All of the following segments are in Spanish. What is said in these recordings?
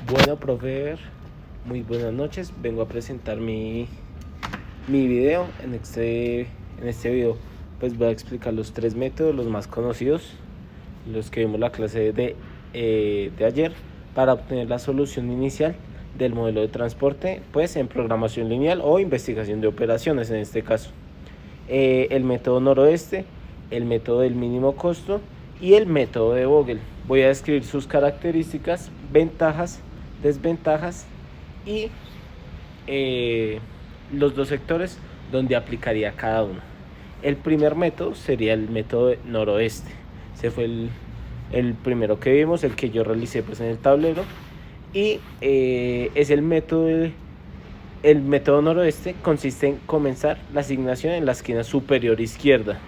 Bueno, profe, muy buenas noches. Vengo a presentar mi video. En este video pues voy a explicar los tres métodos, los más conocidos, los que vimos la clase de ayer, para obtener la solución inicial del modelo de transporte, pues en programación lineal o investigación de operaciones en este caso. El método noroeste, el método del mínimo costo y el método de Vogel. Voy a describir sus características, ventajas, desventajas y los dos sectores donde aplicaría cada uno. El primer método sería el método noroeste. Ese fue el primero que vimos, el que yo realicé pues en el tablero. Y es el método noroeste. Consiste en comenzar la asignación en la esquina superior izquierda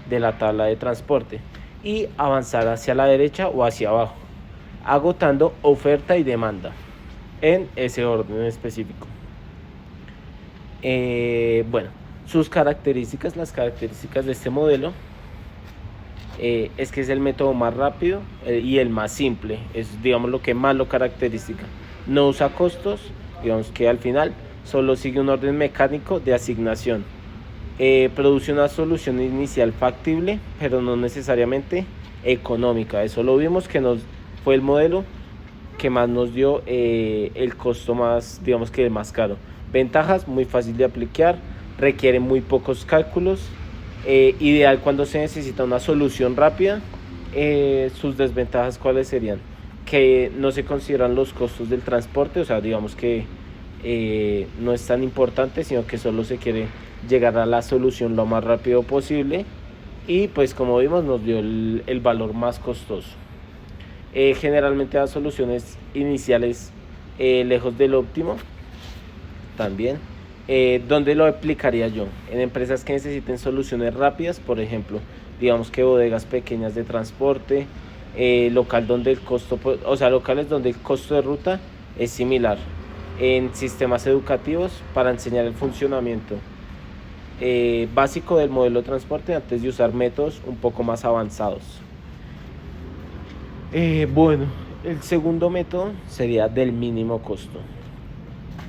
de la tabla de transporte y avanzar hacia la derecha o hacia abajo, agotando oferta y demanda en ese orden específico. Bueno, sus características, las características de este modelo es que es el método más rápido y el más simple, es digamos lo que más lo caracteriza. No usa costos, digamos que al final solo sigue un orden mecánico de asignación. Produce una solución inicial factible, pero no necesariamente económica. Eso lo vimos que fue el modelo que más nos dio el costo más, digamos que el más caro. Ventajas: muy fácil de aplicar, requiere muy pocos cálculos, ideal cuando se necesita una solución rápida. Sus desventajas, ¿cuáles serían? Que no se consideran los costos del transporte, o sea, digamos que no es tan importante, sino que solo se quiere llegar a la solución lo más rápido posible, y pues como vimos nos dio el valor más costoso. Generalmente da soluciones iniciales lejos del óptimo también. ¿Dónde lo aplicaría yo? En empresas que necesiten soluciones rápidas, por ejemplo, digamos que bodegas pequeñas de transporte, locales donde el costo de ruta es similar. En sistemas educativos, para enseñar el funcionamiento básico del modelo de transporte antes de usar métodos un poco más avanzados. Bueno, el segundo método sería del mínimo costo.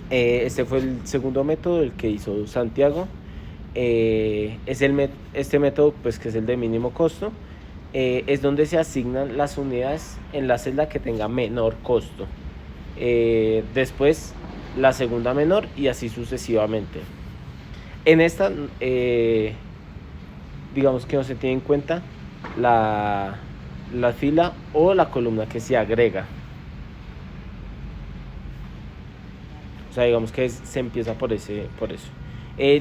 Este fue el segundo método, el que hizo Santiago. Este método, pues, que es el de mínimo costo, es donde se asignan las unidades en la celda que tenga menor costo. Después la segunda menor y así sucesivamente. En esta, digamos que no se tiene en cuenta la fila o la columna que se agrega. O sea, digamos que se empieza por eso.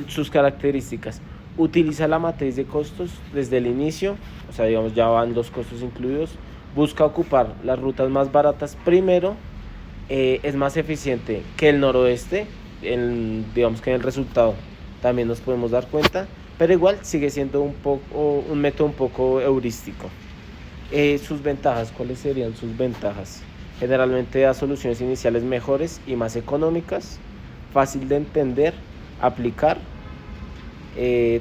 Sus características: utiliza la matriz de costos desde el inicio, o sea, digamos ya van los costos incluidos. Busca ocupar las rutas más baratas primero. Es más eficiente que el noroeste. Digamos que en el resultado también nos podemos dar cuenta, pero igual sigue siendo un método un poco heurístico. Sus ventajas, ¿cuáles serían sus ventajas? Generalmente da soluciones iniciales mejores y más económicas, fácil de entender, aplicar.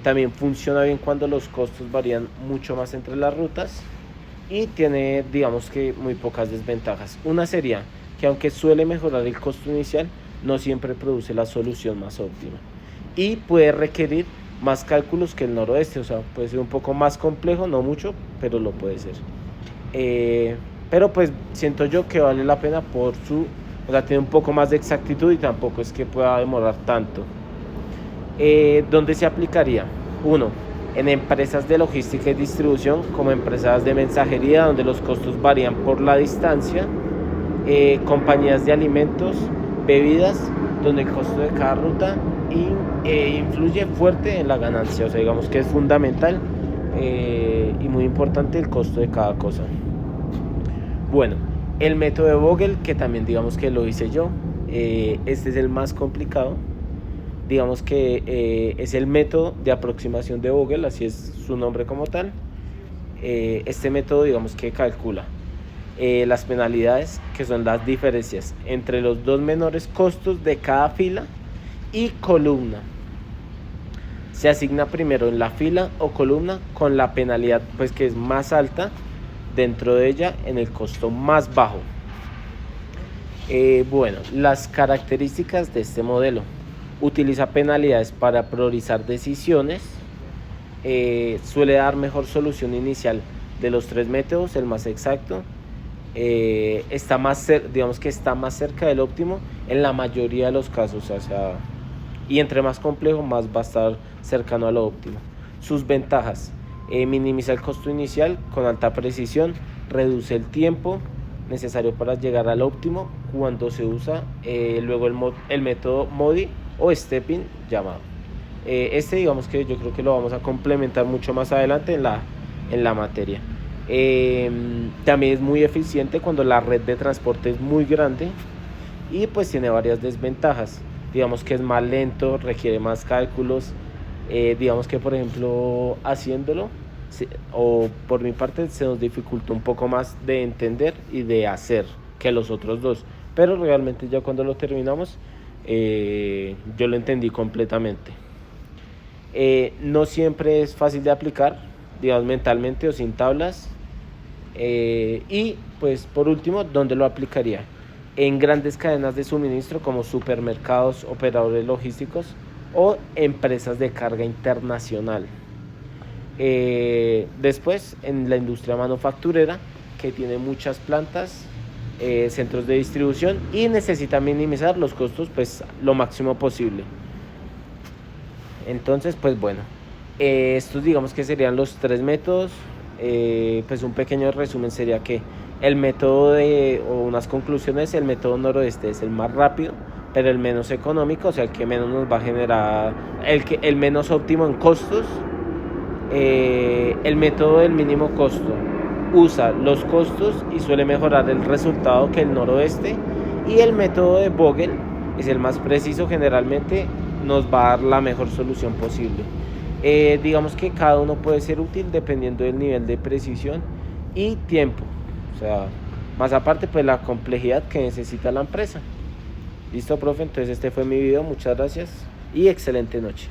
También funciona bien cuando los costos varían mucho más entre las rutas, y tiene, digamos que, muy pocas desventajas. Una sería que, aunque suele mejorar el costo inicial, no siempre produce la solución más óptima y puede requerir más cálculos que el noroeste, o sea, puede ser un poco más complejo, no mucho, pero lo puede ser. Pero pues siento yo que vale la pena o sea, tiene un poco más de exactitud y tampoco es que pueda demorar tanto. ¿Dónde se aplicaría? 1. En empresas de logística y distribución, como empresas de mensajería, donde los costos varían por la distancia. Compañías de alimentos, bebidas, donde el costo de cada ruta influye fuerte en la ganancia, o sea, digamos que es fundamental y muy importante el costo de cada cosa. Bueno, el método de Vogel, que también digamos que lo hice yo, este es el más complicado. Digamos que es el método de aproximación de Vogel, así es su nombre como tal. Este método, digamos que calcula las penalidades, que son las diferencias entre los dos menores costos de cada fila y columna. Se asigna primero en la fila o columna con la penalidad, pues, que es más alta dentro de ella, en el costo más bajo. Bueno, las características de este modelo. Utiliza penalidades para priorizar decisiones. Suele dar mejor solución inicial de los 3 métodos, el más exacto. Digamos que está más cerca del óptimo en la mayoría de los casos, o sea, y entre más complejo, más va a estar cercano a lo óptimo. Sus ventajas: minimiza el costo inicial con alta precisión, reduce el tiempo necesario para llegar al óptimo cuando se usa luego el método MODI o stepping llamado. Digamos que yo creo que lo vamos a complementar mucho más adelante en la materia. También es muy eficiente cuando la red de transporte es muy grande y pues tiene varias desventajas. Digamos que es más lento, requiere más cálculos. Digamos que por ejemplo haciéndolo, o por mi parte, se nos dificultó un poco más de entender y de hacer que los otros dos, pero realmente ya cuando lo terminamos yo lo entendí completamente. No siempre es fácil de aplicar, digamos, mentalmente o sin tablas. Y pues por último, ¿dónde lo aplicaría? En grandes cadenas de suministro como supermercados, operadores logísticos o empresas de carga internacional. Después en la industria manufacturera, que tiene muchas plantas, centros de distribución y necesita minimizar los costos pues lo máximo posible. Entonces pues bueno, estos digamos que serían los 3 métodos. Pues un pequeño resumen sería que el método o unas conclusiones: el método noroeste es el más rápido, pero el menos económico, o sea, el que menos nos va a generar, el menos óptimo en costos. El método del mínimo costo usa los costos y suele mejorar el resultado que el noroeste, y el método de Vogel es el más preciso, generalmente nos va a dar la mejor solución posible. Digamos que cada uno puede ser útil dependiendo del nivel de precisión y tiempo, o sea, más aparte pues la complejidad que necesita la empresa. Listo, profe, entonces este fue mi video, muchas gracias y excelente noche.